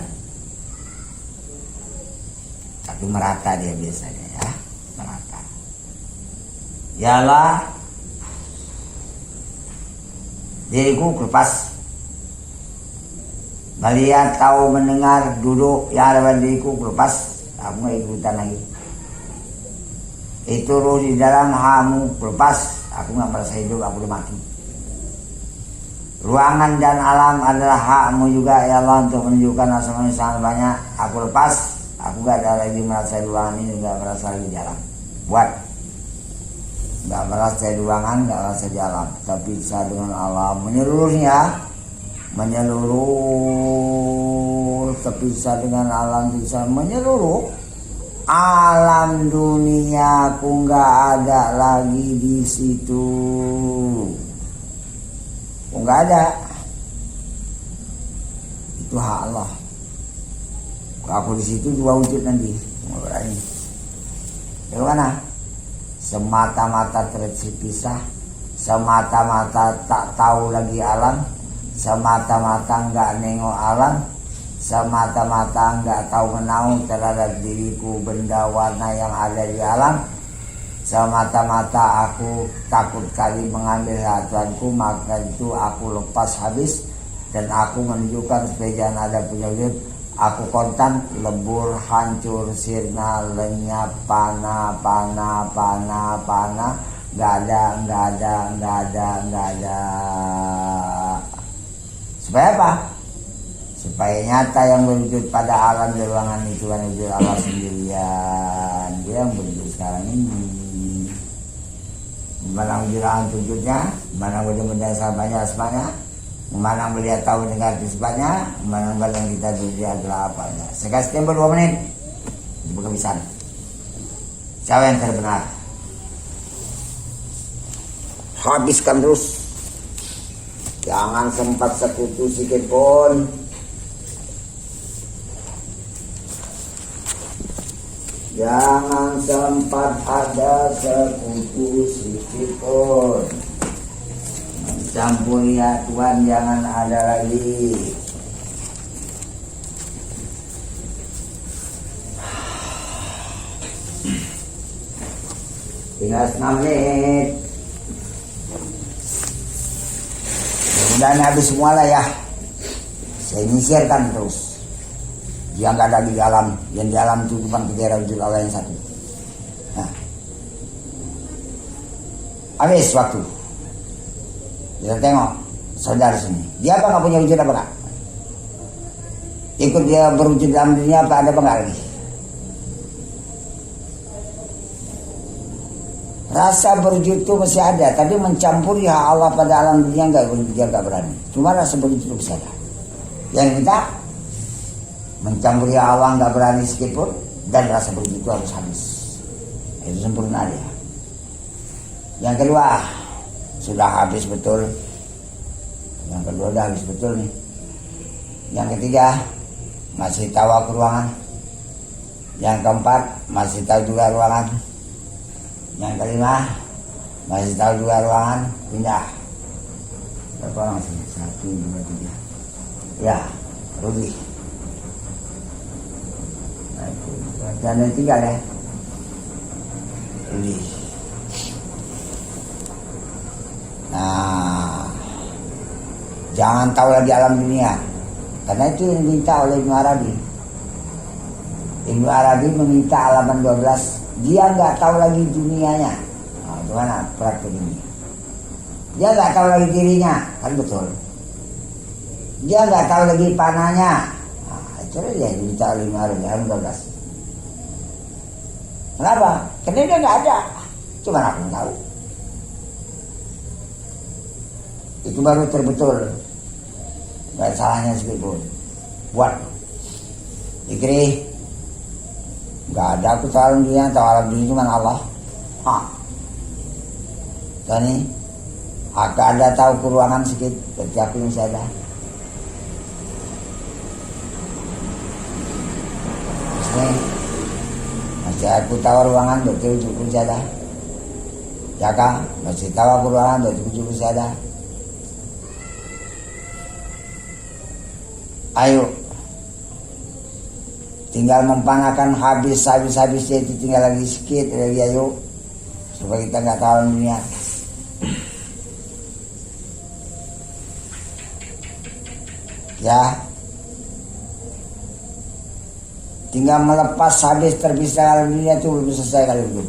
Tapi merata dia biasanya ya, merata. Yalah, diriku lepas. Melihat, tahu, mendengar, duduk, ya ada diriku lepas. Aku nggak ikutan lagi. Itu roh di dalam hamu lepas. Aku nggak merasa hidup, aku udah mati. Ruangan dan alam adalah hakmu juga ya Allah untuk menunjukkan asma yang sangat banyak. Aku lepas. Aku nggak ada lagi merasa ruangan ini, nggak merasa lagi di alam. Buat. Nggak merasa di ruangan, nggak merasa di alam. Tapi bisa dengan alam menyeluruhnya. Menyeluruh, terpisah dengan alam, bisa menyeluruh. Alam dunia aku nggak ada lagi di situ, nggak ada. Itu hak Allah. Aku di situ dua wujud nanti. Ini. Bagaimana? Semata-mata terpisah, semata-mata tak tahu lagi alam. Semata-mata enggak nengok alam, semata-mata enggak tahu menau terhadap diriku benda warna yang ada di alam. Semata-mata aku takut kali mengambil hatuanku, maka itu aku lepas habis. Dan aku menunjukkan supaya jangan ada punya wujud. Aku kontan, lebur, hancur, sirna, lenyap, panah. Enggak ada. Supaya apa? Supaya nyata yang berwujud pada alam di ruangan itu kan wujud Allah sendirian. Dia yang berwujud sekarang ini. Mana wujud alam wujudnya, mana wujud benda banyak asmanya, mana melihat tahu dengar sifatnya, mana yang kita diri adalah apanya. Saya kasih tempo 2 menit. Bukan bisa. Siapa yang terbenar? Habiskan terus. Jangan sempat sekutu sikit pun. Jangan sempat ada sekutu sikit pun. Mencampuri ya Tuhan, jangan ada lagi. Tinggal 9 menit. Mudah-mudahan habis semua lah ya. Saya inisiarkan terus. Yang nggak ada di alam, yang di alam itu cuma kejaran wujud Allah yang satu. Nah, habis waktu. Kita tengok saudara sini. Dia apa nggak punya wujud apa nggak? Ikut dia berwujud dalam dunia apa ada apa nggak lagi? Rasa berwujud itu masih ada, tapi mencampuri hak Allah pada alam dunia dia nggak berani. Cuma rasa berwujud itu bisa ada. Yang kita mencampuri hak Allah nggak berani sedikit pun, dan rasa berwujud itu harus habis. Itu sempurna dia. Yang kedua sudah habis betul. Yang kedua sudah habis betul nih. Yang ketiga masih tahu aku ruangan. Yang keempat masih tahu juga ruangan. Yang kelima masih tahu juga ruangan, pindah. Berapa orang sih? 1, 2, 3. Ya, rugi. Dan yang tiga ya, rugi. Nah, jangan tahu lagi alam dunia, karena itu yang diminta oleh Ibnu Arabi. Ibnu Arabi meminta halaman 12. Dia nggak tahu lagi dunianya. Nah, gimana praktek ini? Dia nggak tahu lagi dirinya, kan betul. Dia nggak tahu lagi panahnya. Nah, itu dia yang diminta oleh Ibnu Arabi halaman 12. Kenapa? Karena dia nggak ada. Cuma aku tahu. Itu baru terbetul. Nggak salahnya sedikitpun. Buat dikiri. Nggak ada aku tahu alam dunia, tahu alam dunia cuma Allah. Dan ini agak ada tahu ke ruangan sedikit, berarti aku masih ada. Masih aku tahu ruangan, berarti ujungku masih ada. Jaka masih tahu aku ruangan, berarti ujungku masih ada. Ayo. Tinggal mempanakan habis-habisnya itu tinggal lagi sedikit lagi ayo. Supaya kita nggak tahu dunia. Ya. Tinggal melepas habis terpisah dunia itu belum selesai kali belum.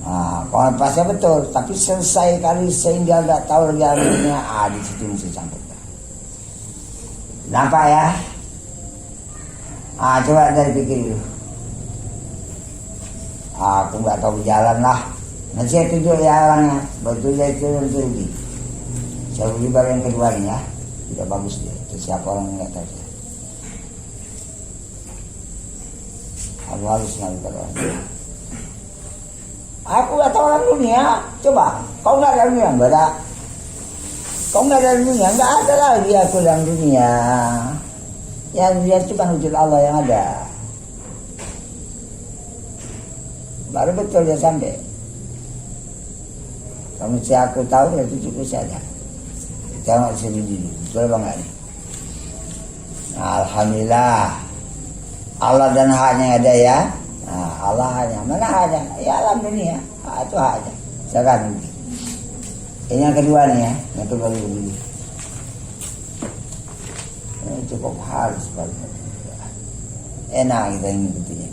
Nah, kalau lepasnya betul, tapi selesai kali sehingga nggak tahu lagi dunia. Di situ mesti sangkut. Nampak ya? Coba dari pikir dulu. Aku nggak tahu jalan lah. Nanti saya tunjuk ya orangnya. Betul ya itu nanti rugi. Saya rugi baru yang kedua nih ya. Tidak bagus dia. Itu siapa orang yang nggak tahu saya. Aku harus nyari orang. Aku nggak tahu orang dunia. Coba, kau nggak ada dunia, nggak ada. Kau nggak ada dunia, nggak ada lagi aku dalam dunia. Yang dunia itu kan wujud Allah yang ada. Baru betul dia sampai. Kamu si aku tahu ya itu cukup saja. Tengok sini dulu, betul bang ini. Alhamdulillah. Allah dan haknya ada ya. Nah, Allah hanya mana hanya? Ya alam dunia. Itu haknya. Sekarang ini yang kedua nih ya, yang kedua dulu. Ini cukup halus banget. Enak kita ngikutinya.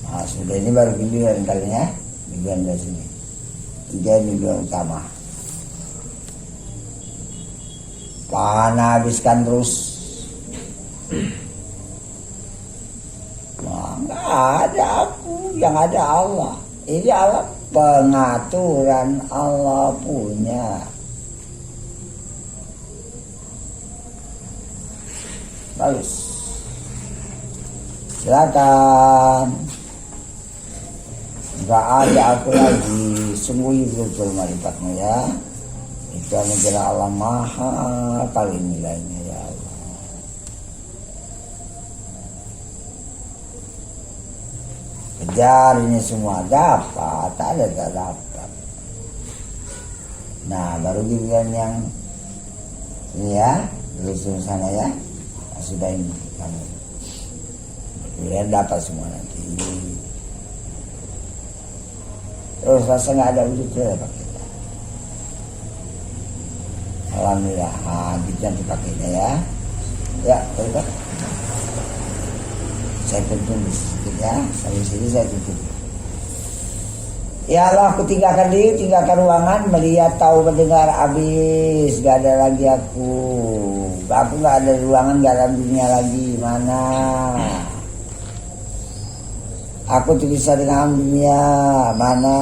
Nah, sudah ini baru giliran kalinya, giliran dari sini. Tiga giliran utama. Panah habiskan terus. Nggak ada aku, yang ada Allah. Ini Allah pengaturan Allah punya. Bagus. Silakan. Nggak ada aku lagi. Sungguh betul marifatmu ya. Itu adalah Allah maha kali nilainya ya Allah. Kejar ini semua dapat, ada tak dapat. Nah baru giliran yang ini ya, lulus sana ya. Nah, sudah ini kamu. Giliran dapat semua nanti. Terus rasa nggak ada wujudnya pakai. Alhamdulillah, gitu nanti pakainya ya. Ya, betul. Saya tutup sedikit ya, sampai sini saya tutup. Ya Allah, aku tinggalkan diri, tinggalkan ruangan, melihat, tahu, mendengar, habis, gak ada lagi aku. Aku gak ada ruangan, gak ada dunia lagi, mana? Aku terpisah dengan dunia, mana?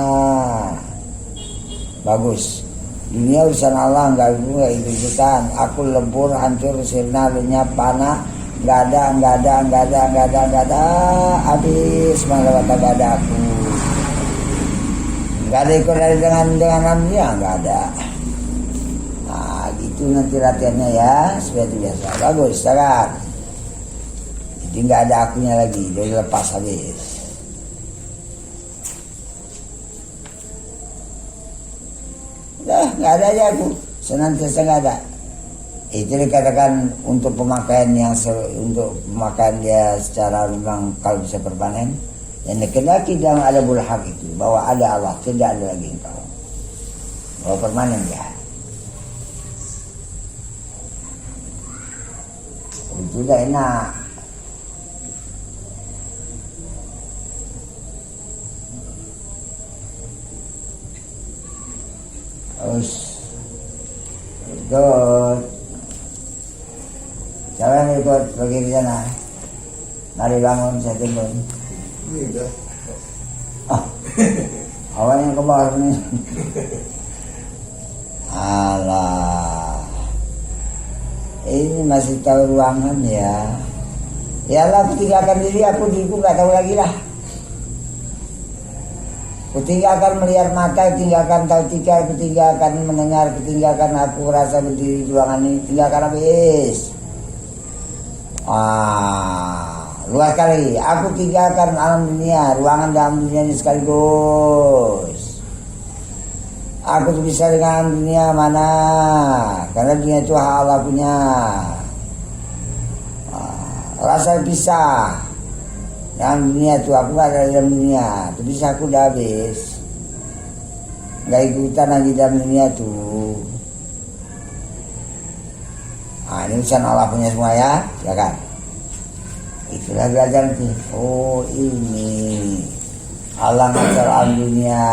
Bagus. Dunia urusan Allah, gak ikut-ikutan. Aku lebur, hancur, sirna, lenyap, panah. Gak ada, habis malah gak ada aku. Gak ada ikut dari dengan dunia, gak ada. Nah gitu nanti latihannya ya, seperti biasa. Bagus, sangat. Jadi gak ada akunya lagi, jadi lepas habis. Udah, gak ada aja aku, senantiasa gak ada. Itu dikatakan untuk pemakaian untuk pemakaian dia secara memang kalau bisa permanen. Yang dikendaki dalam ada bulhaq itu bahwa ada Allah, tidak ada lagi engkau. Bahwa permanen ya. Itu udah enak. Terus ikut. Siapa yang ikut pergi ke sana? Mari bangun, saya tunggu. Ini udah. Awalnya yang ke bawah nih. Alah. Ini masih tahu ruangan ya. Ya Allah, aku tinggalkan diri, diriku gak tahu lagi lah. Aku tinggalkan melihat mata, tinggalkan tahu tika, aku tinggalkan mendengar, aku tinggalkan aku rasa berdiri di ruangan ini, tinggalkan habis. luas kali. Aku tinggalkan alam dunia, ruangan dalam dunia ini sekaligus. Aku tuh bisa dengan dunia mana? Karena dunia itu hak Allah punya. Rasa pisah dalam dunia itu, aku gak ada dalam dunia. Tapi bisa aku udah habis, gak ikutan lagi dalam dunia tuh. Nah, ini urusan Allah punya semua ya kan? Itulah belajar nih. Oh ini Allah ngatur alam dunia,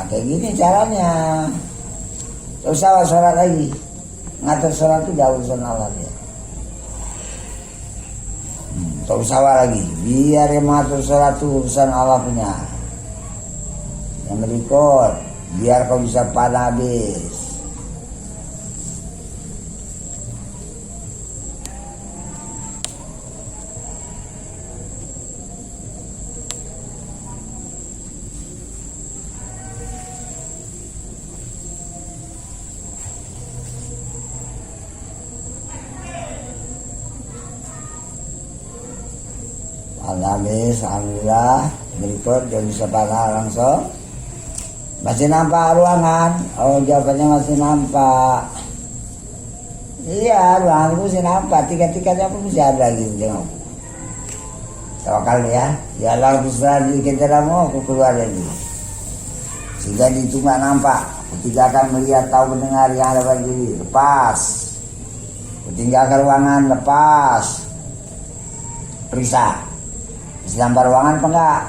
kayak gini caranya. Gak usah sholat lagi, ngatur sholat itu udah urusan Allah dia. Tak usah lagi, biar yang mengatur sholat itu urusan Allah punya. Yang berikut, biar kau bisa panah habis. Habis, alhamdulillah. Berikut dia bisa panah langsung. Masih nampak ruangan? Oh, jawabannya masih nampak. Iya, ruangan itu masih nampak. Tiga-tiganya pun masih ada gitu, tengok. Tawakal ya. Ya Allah, berserah diri kita dalam, aku keluar lagi. Sehingga itu nggak nampak. Ketiga akan melihat, tahu, mendengar yang ada pada diri. Lepas. Tinggalkan ruangan, lepas. Periksa. Bisa nampak ruangan apa enggak?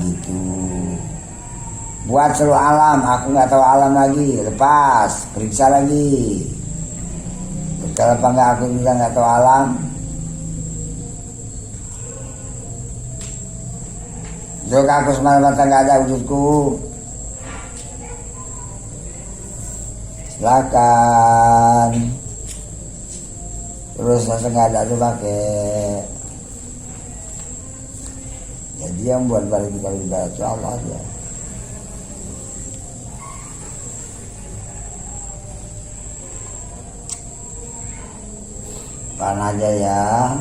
Gitu. Buat seluruh alam, aku nggak tahu alam lagi. Lepas, periksa lagi. Betul apa enggak aku bilang nggak tahu alam? Juga aku semata-mata nggak ada wujudku. Silakan. Terus rasa nggak ada tuh pakai. Jadi yang buat balik itu Allah aja. Pan aja ya.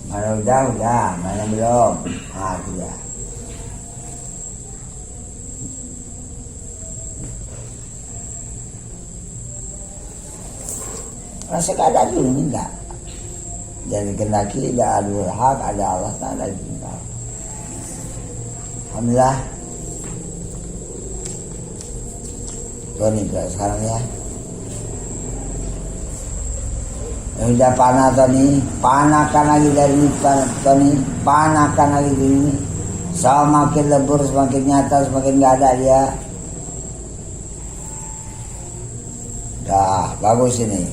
Mana udah, mana belum? Sudah. Rasa keadaan dulu ini enggak. Jadi kendaki ada adul hak, ada Allah Ta'ala juga. Alhamdulillah. Tuh nih sekarang ya. Udah panah Tony, panahkan lagi dari Tony, panahkan lagi ini. Semakin lebur, semakin nyata, semakin gak ada dia. Dah, bagus ini.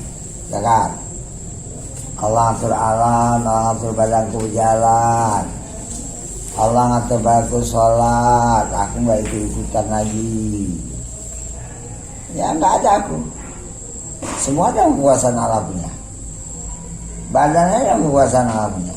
Kan? Allah atur alam, Allah atur badanku jalan, Allah ngatur badanku sholat. Aku gak ikut-ikutan lagi. Ya gak ada aku. Semua ada kekuasaan Allah punya. Badannya ada kekuasaan Allah punya.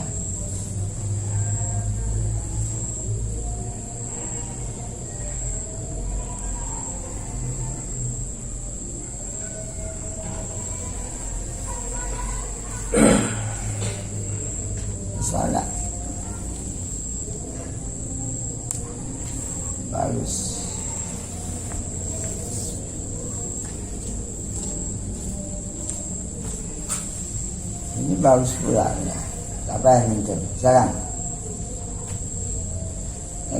Salah. Bagus. Ini bagus pula ya. Apa yang muncul? Sekarang.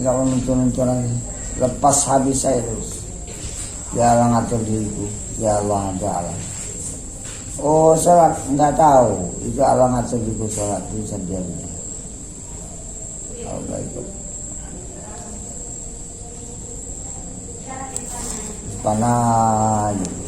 Kalau muncul lagi, lepas habis saya terus. Ya Allah ngatur diriku. Ya Allah Ta'ala. Oh sholat nggak tahu itu Allah ngatur diriku sholat itu sendirinya. Allah ikut. Panah gitu.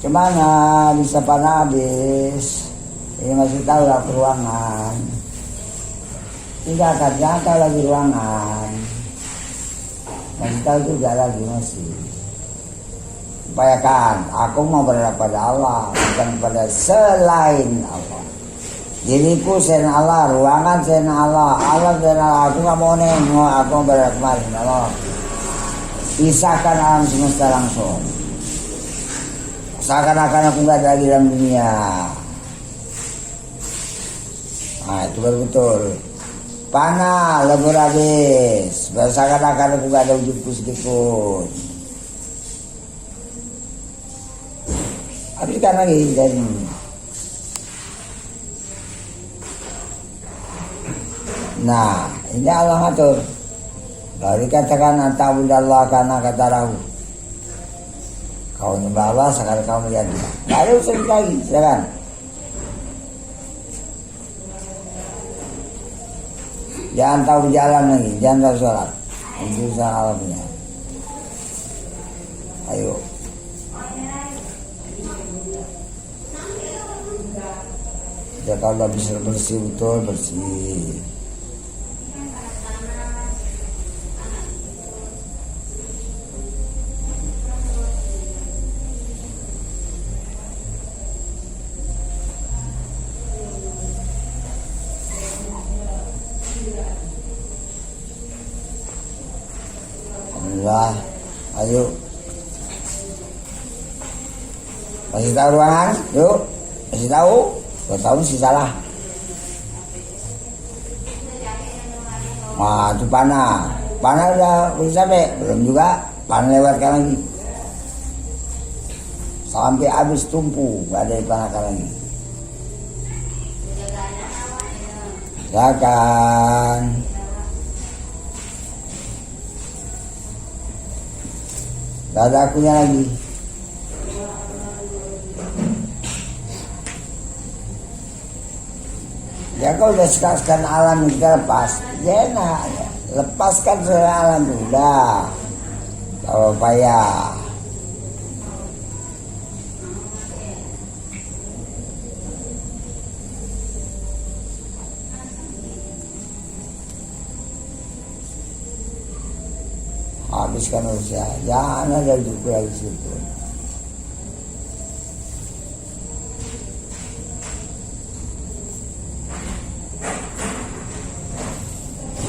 Cuman bisa pan habis. Ini masih tahu lah ke ruangan. Tidak akan jangka lagi ruangan. Masih tahu juga lagi masih. Upayakan, aku mau berharap pada Allah, bukan pada selain Allah. Diriku selain Allah, ruangan selain Allah, Allah selain Allah. Aku nggak mau nengok, aku mau berharap kemarin Allah. Pisahkan alam semesta langsung. Seakan-akan aku nggak ada lagi dalam dunia. Nah itu baru betul. Panah, lebur habis. Seakan-akan aku nggak ada wujudku sedikit. Habiskan lagi dan nah ini Allah ngatur. Lalu dikatakan anta'budallah karena kata rahu. Kau nyembah Allah sekarang kau melihat dia. Gak ada urusan lagi, silakan. Jangan tahu jalan lagi, jangan tahu sholat. Itu urusan Allah punya. Ayo. Ya kalau bisa bersih betul bersih. Alhamdulillah, ayo. Masih tahu ruangan? Yuk, masih tahu? Kau tahu sih salah. Wah, itu panah. Panah udah sampai? Belum juga. Panah lewatkan lagi. Sampai habis tumpu, gak ada dipanahkan lagi. Silakan. Gak ada akunya lagi. Ya kau udah sekarang alam kita lepas, enak ya. Lepaskan seluruh alam udah. Kalau payah. Habiskan usia, jangan ada juga di situ.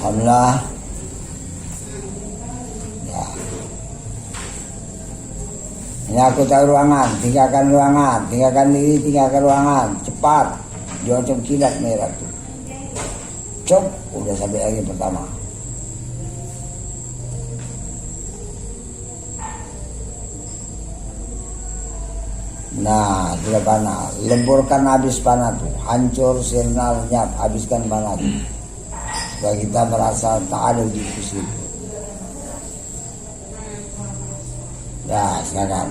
Alhamdulillah. Ya. Ini aku tahu ruangan, tinggalkan ruangan, tinggalkan diri, tinggalkan ruangan, cepat. Jangan cuma kilat merah tuh. Cop, udah sampai lagi pertama. Nah, sudah panah. Lemburkan habis panah tuh, hancur sirna lenyap, habiskan panah tuh. Supaya kita merasa tak ada di situ. Ya, silakan.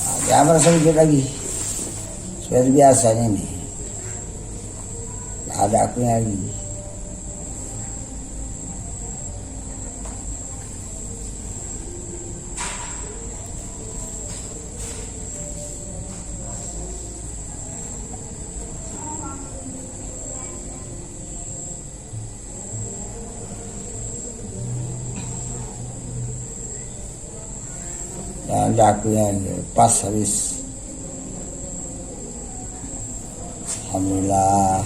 Nah, jangan merasa hidup lagi. Seperti biasanya nih. Tak ada akunya lagi. Yang akunya pas habis. Alhamdulillah.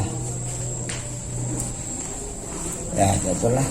Ya, jatuhlah.